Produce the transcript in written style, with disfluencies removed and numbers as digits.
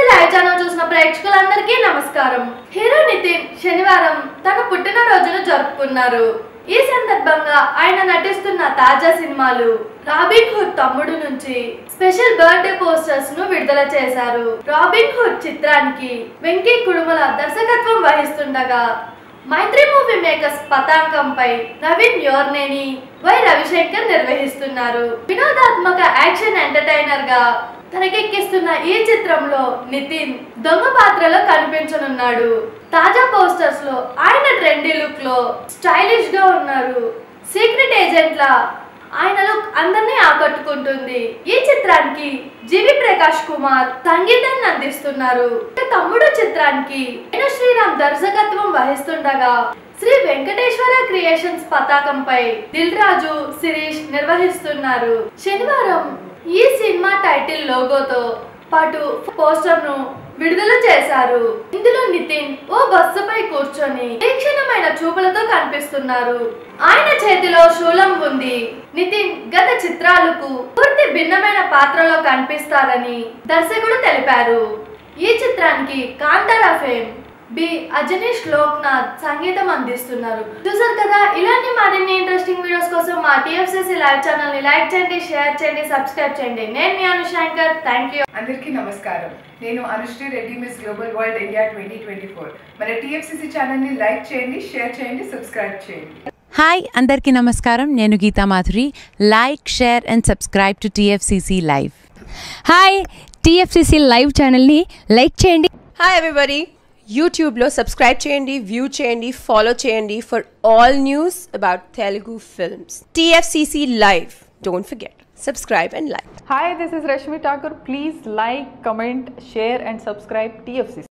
Live channel చూసిన ప్రేక్షకులందరికీ నమస్కారం. హీరో నితిన్ శనివారం తన పుట్టినరోజును జరుపుకున్నారు. ఈ సందర్భంగా ఆయన నటిస్తున్న తాజా సినిమాలు రాబిన్ హుడ్ తమ్ముడు నుంచి స్పెషల్ బర్త్డే పోస్టర్స్ ను విడుదల చేశారు. రాబిన్ హుడ్ చిత్రానికి వెంకీ కుడుమల దర్శకత్వం వహిస్తుండగా మైత్రి మూవీ మేకర్స్ పతాకంపై నవీన్ యోర్నేని, వై రవిశంకర్ నిర్వహిస్తున్నారు. వినోదాత్మక యాక్షన్ ఎంటర్టైనర్ గా తెరకెక్కిస్తున్న ఈ చిత్రంలో నితిన్ దొంగ పాత్రలో కనిపించనున్నాడు. తాజా పోస్టర్స్ లో ఆయన ట్రెండీ లుక్ లో స్టైలిష్ గా ఉన్నారు. సీక్రెట్ ఏజెంట్ లా ఆయన లుక్ అందరినీ ఆకట్టుకుంటుంది. ఈ చిత్రానికి జీవి ప్రకాష్ కుమార్ సంగీతాన్ని అందిస్తున్నారు. తమ్ముడు చిత్రానికి శ్రీరామ్ దర్శకత్వం వహిస్తుండగా శ్రీ వెంకటేశ్వర క్రియేషన్స్ పతాకంపై దిల్ రాజు, శిరీష్ నిర్వహిస్తున్నారు. శనివారం ఈ సినిమా టైటిల్ లోగోతో పాటు పోస్టర్ ను విడుదల చేశారు. ఇందులో నితిన్ ఓ బస్సుపై కూర్చొని తీక్షణమైన చూపులతో కనిపిస్తున్నారు. ఆయన చేతిలో శూలం ఉంది. నితిన్ గత చిత్రాలకు పూర్తి భిన్నమైన పాత్రలో కనిపిస్తారని దర్శకుడు తెలిపారు. ఈ చిత్రానికి కాంతారా ఫేమ్ బి అజనీష్ లోక్నాథ్ సంగీతం అందిస్తున్నారు. చూసారు కదా, ఇలాంటి మరిన్ని ఇంట్రెస్టింగ్ వీడియోస్ కోసం మా TFCC లైవ్ ఛానల్ ని లైక్ చేయండి, షేర్ చేయండి, సబ్స్క్రైబ్ చేయండి. నేను మీ అనుశంకర్. Thank you. అందరికీ నమస్కారం. నేను Anushree Reddy, miss global world India 2024. మన TFCC ఛానల్ ని లైక్ చేయండి, షేర్ చేయండి, సబ్స్క్రైబ్ చేయండి. హాయ్ అందరికీ నమస్కారం. నేను Geetha Madhuri. Like, share and subscribe to TFCC live. Hi, TFCC live ఛానల్ని లైక్ చేయండి. హాయ్ ఎవ్రీబడి, యూట్యూబ్లో సబ్స్క్రైబ్ చేయండి, వ్యూ చేయండి, ఫాలో చేయండి for all news about Telugu films. TFCC Live. Don't forget, subscribe and like. Hi, this is Rashmi Thakur. Please like, comment, share and subscribe TFCC.